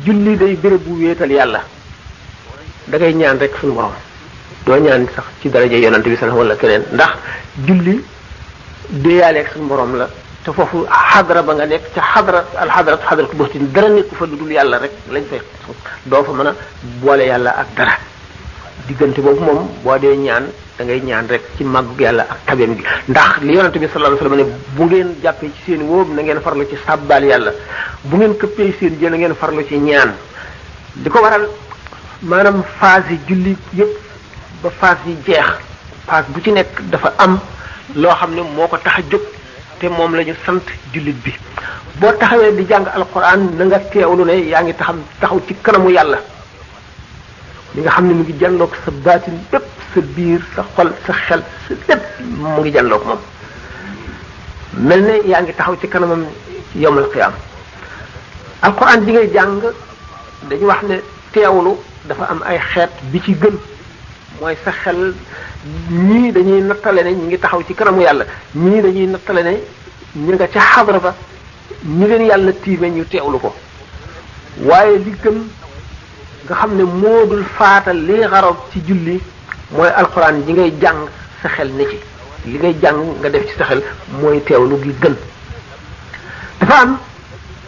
julli day béréb bu wéetal yàlla da ngay ñaan rek suñu borom doo ñaan sax ci daraja yonante bi sallallahu wala keneen ndax julli déeyaaleeg suñu borom la te foofu xadra ba nga nekk ca alxadratu xadratu buxtin dara nekku fa lu dul yàlla rek lañ fay doo fa mën a boole yàlla ak dara diggante boobu moom boo dee ñaan da ngay ñaan rek ci màggu yàlla ak tabeem gi ndax li yonante bi sallallahu alayhi wasallam ne bu ngeen jàppee ci seen wóob na ngeen farlu ci sàbbaal yàlla bu ngeen këppee seen jën na ngeen farlu ci ñaan di ko waral maanaam phase yi julli yépp ba phase yi jeex phase bu ci nekk dafa am loo xam ne moo ko tax a jóg te moom la ñu sant jullit bi boo taxawee di jàng alquran na nga teewlu ne yaa ngi taxaw ci kanamu yàlla li nga xam ne mu ngi jàlloog sa baatin bépp sa biir sa xol sa xel sa lépp mu ngi jàlloog moom mel ne yaa ngi taxaw ci kanamam yawmal qiyaam alquran ji ngay jàng dañu wax ne teewlu dafa am ay xeet bi ci gën mooy sa xel ñii dañuy nattale ne ñi ngi taxaw ci kanamu yàlla ñii dañuy nattale ne ñu nga ca xadra ba ñi leen yàlla tiime ñu teewlu ko waaye li gën nga xam ne moo dul faatal lii xarab ci julli mooy alxuraan ji ngay jàng sa xel ne ci li ngay jàng nga def ci sa xel mooy teewlu gi gën dafa am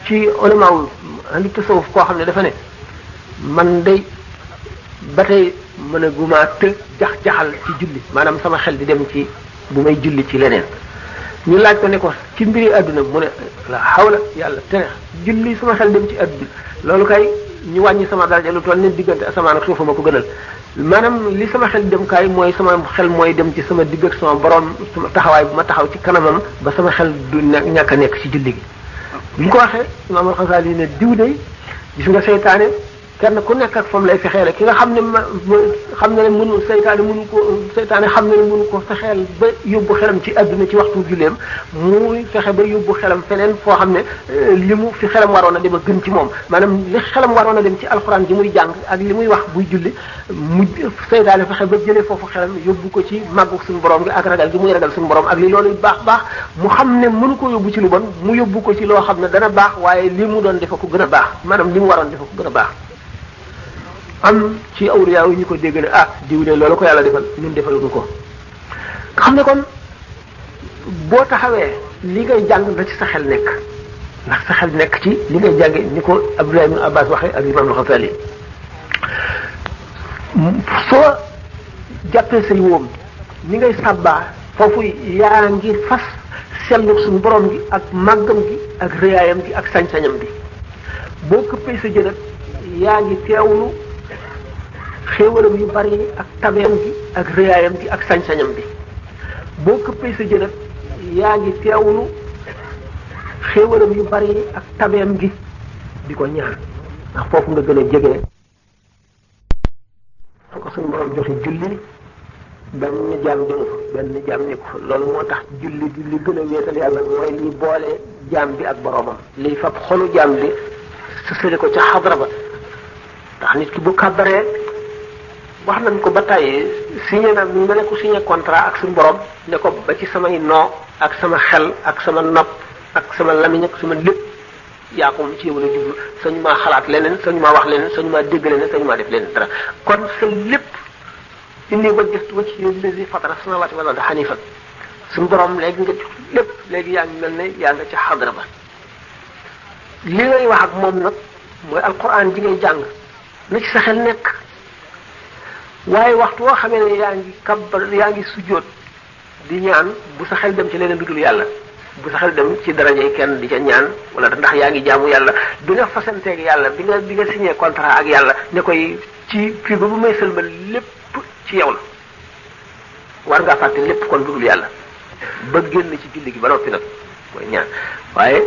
ci ulamaaw andi tasawuf koo xam ne dafa ne man day ba tey mën a gumaa të jax-jaxal ci julli maanaam sama xel di dem ci bu may julli ci leneen ñu laaj ko ne ko ci mbiri àdduna mu ne la xawla yàlla tere julli sama xel dem ci àdduna loolu kay ñu wàññi sama daraja lu toll ne diggante asamaan ak suufa ma ko gënal maanaam li sama xel dem kaay mooy sama xel mooy dem ci sama digg ak sama borom sama taxawaay bu ma taxaw ci kanamam ba sama xel du ñàkk a nekk ci julli gi bi ñu ko waxee imaam al-Xasaali ne diw de gis nga seytaane kenn ku nekk ak fam lay fexeele ki nga xam ne xam ne mënu seytaane xam ne mënu ko fexeel ba yóbbu xelam ci àdduna ci waxtu julleem muy fexe ba yóbbu xelam feneen foo xam ne li mu fi xelam waroon a dem a gën ci moom maanaam li xelam waroon a dem ci alxuraan ji muy jàng ak li muy wax buy julli mu seytaane fexe ba jëlee foofu xelam yóbbu ko ci màggu suñu borom gi ak ragal gi muy ragal suñu borom ak li loolu baax mu xam ne mënu ko yóbbu ci lu bon mu yóbbu ko ci loo xam ne dana baax waaye li mu doon defe ko gën a baax maanaam li mu waroon defe ko gën a baax am ci awliya yi ñu ko dégg ne diw de loolu ko yàlla defal ñun defaluñu ko nga xam ne kon boo taxawee li ngay jàng na ci sa xel nekk ndax sa xel nekk ci li ngay jànge ni ko Abdullah ibn Abbas waxee ak Imam al-Ghazali soo jàppee say wóom ni ngay sàbbaa foofu yaa ngi fas sellu suñu borom gi ak màggam gi ak rëyaayam gi ak sañ-sañam bi boo këppee sa jënat yaa ngi teewlu xéewalam yu bari ak tabeem gi ak rëyaayam gi ak sañ-sañam bi boo këppee sa jënat yaa ngi teewlu xéewalam yu bari ak tabeem gi di ko ñaan ndax foofu nga gën a jege su ko suñu borom joxe julli benn jaam jëmu fa benn jaam nekku fa loolu moo tax julli di li gën a wéetal yàlla mooy liy boole jaam bi ak boromam liy fab xolu jaam bi sësale ko ca xadra ba ndax nit ki bu kàbbaree wax nañ ko ba tàyyi signé na mi nga ne ko signé contrat ak suñu borom ne ko ba ci samay noo ak sama xel ak sama nopp ak sama lamiñ ak sama lépp yaa ko mu ci yow la jublu sañu maa xalaat leneen sañu maa wax leneen sañu maa dégg leneen sañu maa def leneen dara kon sa lépp inni wajjahtu wajhiya lillazi fatara samawati wal arda hanifan suñu borom léegi nga lépp léegi yaa ngi mel ne yaa nga ci xadra ba li ngay wax ak moom nag mooy alquran ji ngay jàng na ci sa xel nekk waaye waxtu woo xamee ne yaa ngi kabbar yaa ngi sujjóot di ñaan bu sa xel dem ci leneen lu dul yàlla bu sa xel dem ci darajay kenn di ca ñaan wala ndax yaa ngi jaamu yàlla bi nga fasanteeg yàlla bi nga signé contrat ak yàlla ne koy ci fii ba bu may sëlmal lépp ci yow la war ngaa fàtte lépp kon lu dul yàlla ba génn ci julli gi ba noppi nag mooy ñaan waaye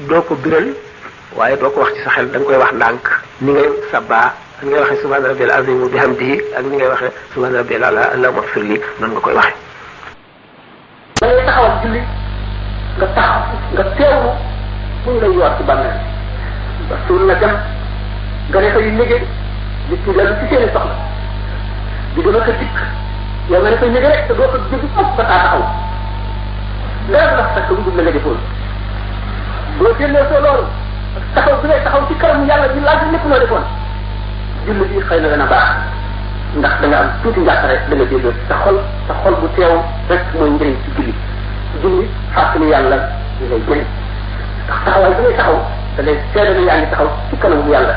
doo ko biral waaye doo ko wax ci sa xel da nga koy wax ndànk ni ngay sabbaa ak ni ngay waxee subhaana rabbil azim wa bihamdihi ak ni ngay waxee subhaana rabbil ala allahumma ighfir li noonu nga koy waxee. da ngay taxawal julli nga taxaw nga teewlu fu ñu lay yor ci bàmmeel ba suul na dem nga ne fay liggéey nit ñi dellu ci seeni soxla di gën a ko dikk yow nga ne fay liggéey rek te doo ko jóg foofu ba taa taxaw dara la fekk lu dul la nga defoon boo génnee soo loolu ak taxaw bi ngay taxaw ci kanamu yàlla di laaj lépp loo defoon julli bi xëy na dana baax ndax da nga am tuuti njàqare da nga déglu sa xol bu teew rek mooy njëriñ ci julli fàttali yàlla li lay jëriñ ndax taxawaay bi ngay taxaw da ngay seede na yaa ngi taxaw ci kanamu yàlla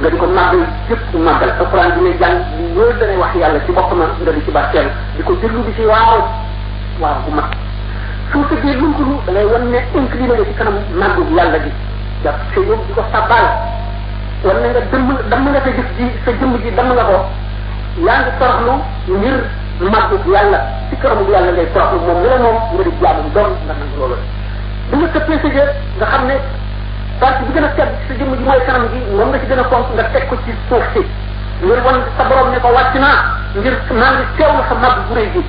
nga di ko màggal yëpp màggal alquran bi ngay jàng loolu dana wax yàlla ci boppam nga di ci barkeel di ko déglu di ci waaw bu mag soo tëggee lunkulu da ngay wan ne incliné nga ci kanam màggu yàlla gi jàpp sa yóbbu di ko sàbbaal wan ne nga damm nga sa jëf ji sa jëmm ji damm nga ko yaa ngi toroxlu ngir màggu yàlla ci kanamu yàlla ngay toroxlu moom nga di jaamum doon nga nangu loolu bi nga tëppee sa jëf nga xam ne partie bi gën a tedd sa jëmm ji mooy kanam gi moom nga ci gën a fonk nga teg ko ci suuf si ngir wan sa borom ne ko wàcc naa ngir maa ngi teewlu sa màgg bu rëy gi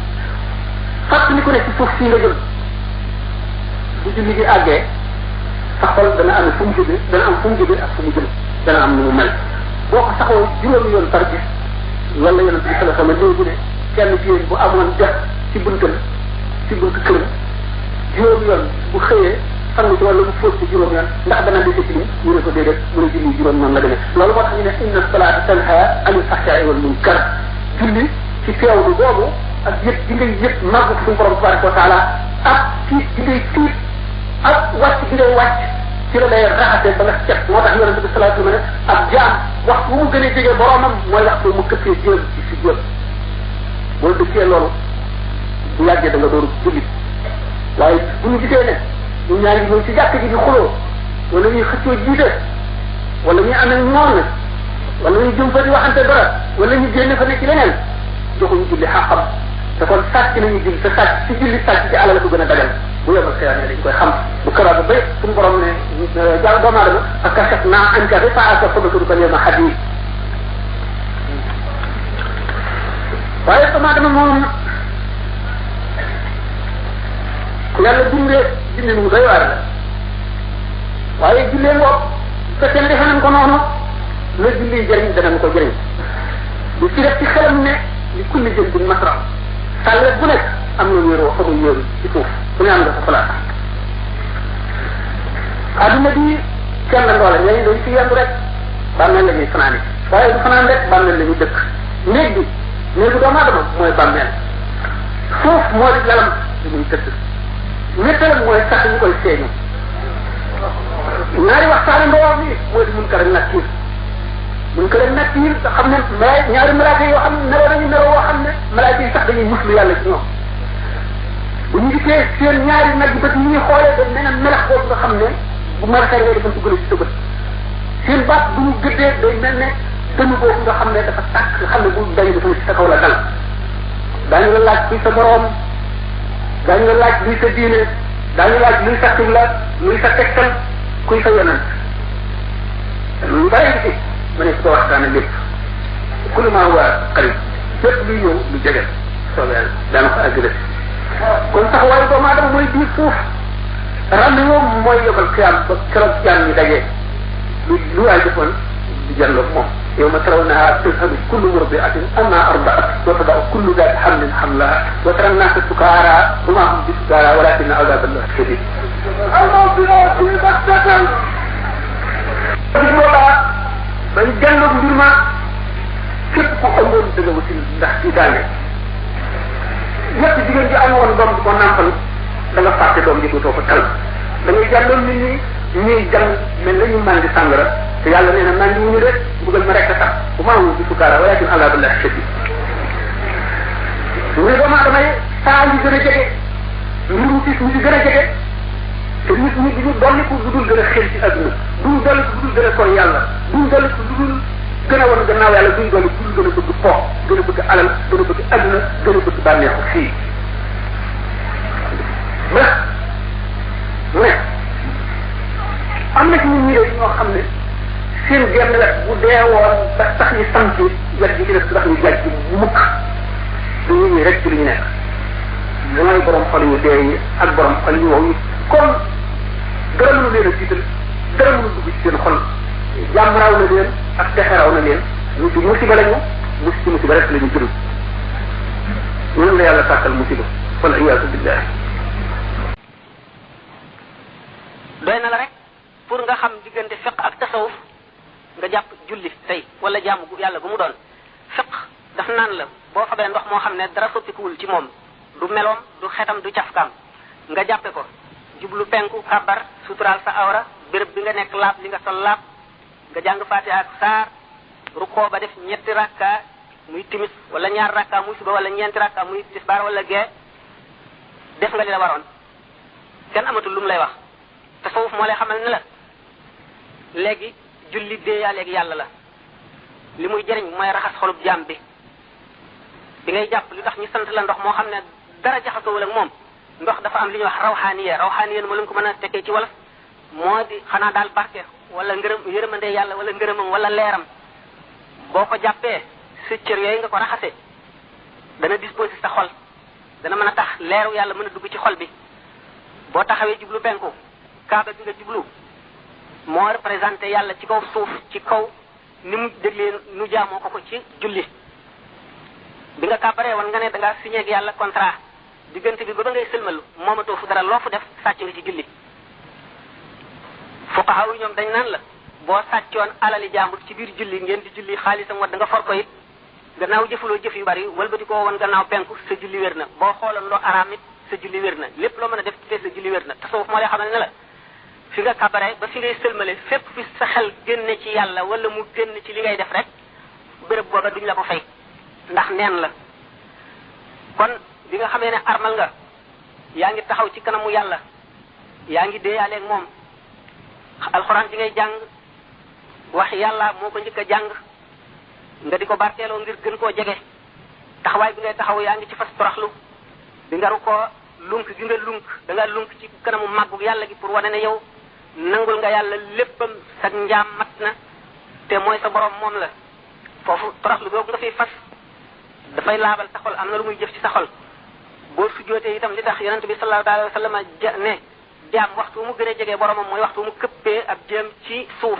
fàttali ko ne ci suuf si nga jël bu julli gi àggee sa xol dana am fu mu jóge dana am fu mu jóge ak fu mu jëm dana am nu mu mel boo ko saxoo juróomi yoon par bis loolu la yonent bi sallallahu alayhi wasallam léegi ne kenn ci yéen bu amoon def ci buntu kër juróomi yoon bu xëyee sangu ci wala mu fóot ci juróom yoon ndax dana dese ci li ñu ne ko déedéet mu ne julli juróom noonu la demee loolu moo tax ñu ne inna salaata tanha anil fahsha'i wal munkar julli ci teewlu boobu ak yëpp di ngay yëpp màggu suñu borom tabaraka wa taala ak tiit di ngay tiit ak wàcc di ngay wàcc ci la lay raxasee ba nga set moo tax yonente bi sallallahu alayhi wa sallam ak jaam waxtu bu mu gën a jege boromam mooy waxtu mu këppee jëm ci si jëm boo dëkkee loolu bu yàggee da nga doon jullit waaye bu ñu gisee ne ñu ñaari ñëw ci jàkk ji di xuloo wala ñuy xëccoo jiite wala ñuy amee noon wala ñuy jëm fa di waxante dara wala ñu génne fa nekk ci leneen joxuñu julli xaqam te kon sàcc nañu julli te sàcc ci julli sàcc ci alal la ko gën a dagal bu yomal xëy dañ koy xam bu keroog ba suñu borom ne jàll doomu aadama ak kachef naa anka ba faa sa xobatu ko yema xat yi waaye doomu aadama moom yàlla bindee mu doy waar la waaye jullee ngoog fekkee ne defe nañ ko noonu la julli jëriñ danañ ko jëriñ bu ci def ci xelam ne li kulli jën bin masra sàlle bu nekk am na wéeroo xamul wéeru ci suuf bu ne am nga sa place adduna bi kenn ndoole ñooñu dañ ci yendu rek bàmmeel la ñuy fanaani waaye du fanaan rek bàmmeel la ñuy dëkk néegu doomu aadama mooy bàmmeel suuf moo di lalam li muy tëdd ñettelam mooy sax ñu koy seeñu ñaari waxtaane ndoo bi mooy di munkar ak nakiir munkar ak nakiir nga xam ne ñaari malaaka yoo xam ne neroo nañu neroo woo xam ne malaaka yi sax dañuy muslu yàlla ci ñoom bu ñu gisee seen ñaari nag bët yi ñuy xoolee dañ mel ne melax boobu nga xam ne bu maraxee ngay defoon duggale ci sa bët seen baat bu ñu gëddee day mel ne dënnu boobu nga xam ne dafa tàkk nga xam ne bu dañu dafa ci sa kaw la dal daañu la laaj kuy sa borom daañu la laaj luy sa diine daañu laaj luy sa xibla luy sa tegtal kuy sa yonent lu bari ci ma ne su ko waxtaane lépp kullu maa huwa qarib lépp luy ñëw lu jege soobee yàlla daana ko àggale kon sax waaye doomu aadama mooy biir suuf rendez-vous mooy yóbbal xiyaam ba keroog jaam ñi dajee lu waay defoon di jàlloog moom يوم ترونها تذهب كل مرضعة أما أرضعت وتضع كل ذات حمل حملها وترى الناس سكارى وما هم بسكارى ولكن عذاب الله شديد. الموت في بغتة. bañ jàlloog mbir ma képp ku ëmboon dëgg aussi ndax ci daane ñett jigéen ji amoon doom di ko nàmpal da nga fàtte doom ji dootoo ko tal da ngay jàlloon nit ñi ñuy jàng mel na ñu màndi sàngara te yàlla nee na màndi wuñu de bëggal ma rek a tax bu maa wul bi sukaara walakin azabullah shadid mu ne doomu aadama yi saa yi gën a jege mbirum tiis mu ci gën a jege te nit ñi duñu dolliku lu dul gën a xel ci adduna duñu dolliku lu dul gën a sooy yàlla duñu dolliku lu dul gën a wan gannaaw yàlla duñu dolliku lu dul gën a bëgg po gën a bëgg alal gën a bëgg adduna gën a bëgg bànneexu fii ndax mu ne am na ci nit ñi ñoo xam ne seen genn wet bu deewoon ba tax ñu sant wet gi ci def tax ñu jàjj mukk dañuy ñuy rek ci li ñu nekk mooy borom xol yu dee yi ak borom xol yu wow yi kon dara mënu leen a jiital dara mënu dugg ci seen xol jàmm raw na leen ak texe raw na leen ñu ci musiba lañu ci musiba rek la ñu jëm ñun la yàlla sàkkal musiba wal iyaasu billah doy na la rek pour nga xam diggante fiq ak tasawuf nga jàpp julli tey wala jaamu yàlla bu mu doon fiq daf naan la boo xamee ndox moo xam ne dara soppikuwul ci moom du meloom du xetam du cafkaam nga jàppe ko jublu penku kabar suturaal sa awra béréb bi nga nekk laab li nga sol laab nga jàng Fatiha ak saar rukkoo ba def ñetti rakka muy timis wala ñaar rakka muy suba wala ñeenti rakka muy tisbaar wala gee def nga li la waroon kenn amatul lu mu lay wax tasawuf moo lay xamal ne la léegi julli déeyaaleeg yàlla la li muy jëriñ mooy raxas xolub jaam bi ngay jàpp li tax ñu sant la ndox moo xam ne dara jaxasoowul ak moom ndox dafa am li ñuy wax rawxaaniya moo leen ko mën a tekkee ci wolof moo di xanaa daal barke wala ngërëm yërëmande yàlla wala ngërëmam wala leeram boo ko jàppee sa cër yooyu nga ko raxase dana disposé sa xol dana mën a tax leeru yàlla mën a dugg ci xol bi boo taxawee jublu penku kaaba bi nga jublu moo représenté yàlla ci kaw suuf ci kaw ni mu déglee nu jaamoo ko ci julli bi nga kàbbaree woon nga ne da ngaa signé ak yàlla contrat diggante bi ba ngay sëlmalu moomatoo fu dara loo fu def sàcc nga ci julli fuqaha yi ñoom dañ naan la boo sàccoon alali jàmbur ci biir julli ngeen di julli xaalisam wat da nga for ko it gannaaw jëfuloo jëf yu bari walbati koo woon gannaaw penku sa julli wér na boo xooloon loo araam it sa julli wér na lépp loo mën a def te sa julli wér na tasawuf moo lay xamal ne la fi nga kabare ba fi ngay sëlmale fépp fi sa xel génne ci yàlla wala mu génn ci li ngay def rek béréb booba duñ la ko fay ndax neen la kon bi nga xamee ne armal nga yaa ngi taxaw ci kanamu yàlla yaa ngi déeyaaleeg moom alxuraan ci ngay jàng wax yàlla moo ko njëkk a jàng nga di ko barkeeloo ngir gën koo jege taxawaay bi ngay taxaw yaa ngi ci fas toroxlu bi nga ru ko lunk gi nga lunk da nga lunk ci kanamu màggu yàlla gi pour wane ne yow nangul nga yàlla léppam sa njaam mat na te mooy sa borom moom la foofu toroxlu googu nga fiy fas dafay laabal sa xol am na lu muy jëf ci sa xol boo sujjootee itam li tax yonente bi sallallahu alayhi wa sallam ne jaam waxtu mu gën a jege boromam mooy waxtu mu këppee ab jéem ci suuf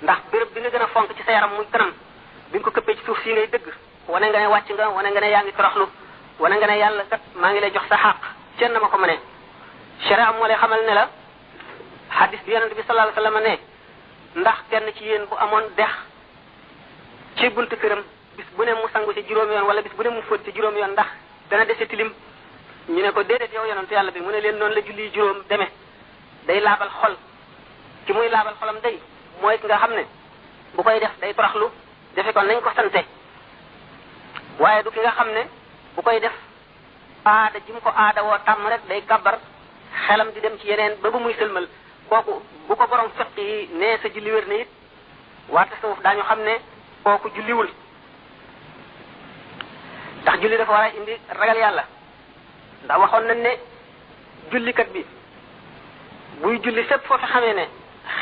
ndax béréb bi nga gën a fonk ci sa yaram muy kanam bi nga ko këppee ci suuf fii ngay dëgg wane nga ne wàcc nga wane nga ne yaa ngi toroxlu wane nga ne yàlla kat maa ngi lay jox sa xaq kenn ma ko mënee sharia moo lay xamal ne la hadis bi yonente bi sallallahu alayhi wa sallam ne ndax kenn ci yéen bu amoon dex ci buntu këram bis bu ne mu sangu ci juróomi yoon wala bis bu ne mu fóot ci juróomi yoon ndax dana dese tilim ñu ne ko déedéet yow yonentu yàlla bi mu ne leen noonu la julli juróom demee day laabal xol ci muy laabal xolam day mooy ki nga xam ne bu koy def day toroxlu defe ko nañ ko sante waaye du ki nga xam ne bu koy def aada ji mu ko aada woo tàmm rek day kabar xelam di dem ci yeneen ba bu muy sëlmal kooku bu ko borom fiq yi nee sa julli wér na it waa tasawuf daañu xam ne kooku julliwul ndax julli dafa war a indi ragal yàlla ndax waxoon nañ ne jullikat bi buy julli fépp foo fi xamee ne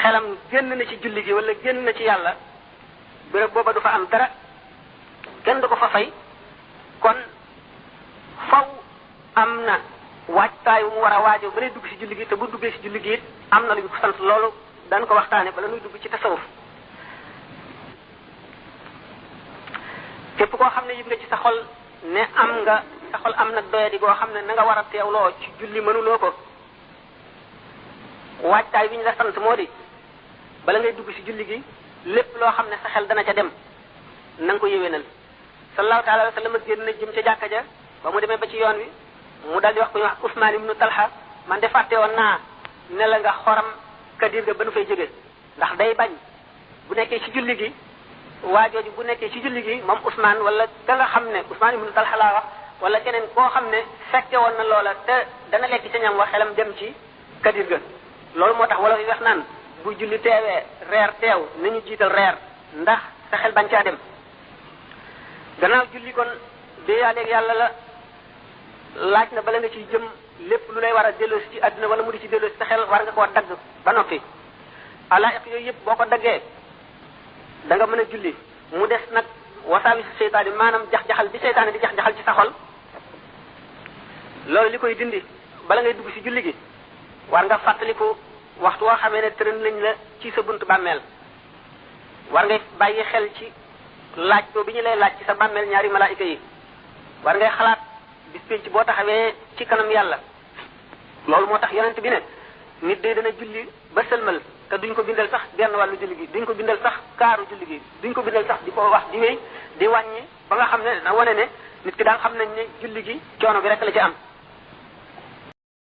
xelam génn na ci julli gi wala génn na ci yàlla béréb booba du fa am dara kenn du ko fa fay kon faw am na waajtaay wu mu war a waajoo ba lay dugg ci julli gi te bu duggee ci julli gi it am na lu ñu ko sant loolu dañ ko waxtaane bala nuy dugg ci tasawuf képp koo xam ne yëg nga ci sa xol ne am nga sa xol am nag doyadi goo xam ne na nga war a teewloo ci julli mënuloo ko waajtaay bi ñu la sant moo di bala ngay dugg ci julli gi lépp loo xam ne sa xel dana ca dem na nga ko yéwénal sallallahu taala wa sallam génn na jëm ca jàkka ja ba mu demee ba ci yoon wi mu dal di wax ku ñu wax Usmaan ibnu Talha man de fàtte woon naa ne la nga xoram kadir ga ba nu fay jóge ndax day bañ bu nekkee ci julli gi waajooju bu nekkee ci julli gi moom Usmaan wala ka nga xam ne Usmaan ibnu Talha laa wax wala keneen koo xam ne fekke woon na loola te dana lekk ca ñam wa xelam dem ci kadir ga loolu moo tax wala yi wax naan bu julli teewee reer teew nañu jiital reer ndax sa xel bañ caa dem gannaaw julli kon déeyaaleeg yàlla la laaj na bala nga ciy jëm lépp lu lay war a delloosi ci àdduna wala mu di ci delloosi sa xel war nga koo dagg ba noppi alaa'iq yooyu yëpp boo ko daggee da nga mën a julli mu des nag wasaawisu seytaane maanaam jax-jaxal bi seytaane di jax-jaxal ci sa xol loolu li koy dindi bala ngay dugg ci julli gi war nga fàttaliku waxtu woo xamee ne tërën lañ la ci sa buntu bàmmeel war ngay bàyyi xel ci laaj ko bi ñu lay laaj ci sa bàmmeel ñaari malaayika yi war ngay xalaat bis pénc boo taxawee ci kanam yàlla loolu moo tax yonent bi ne nit day dana julli ba sëlmal te duñ ko bindal sax genn wàllu julli gi duñ ko bindal sax kaaru julli gi duñ ko bindal sax di ko wax di wéy di wàññi ba nga xam ne na wane ne nit ki daal xam nañ ne julli gi coono bi rek la ci am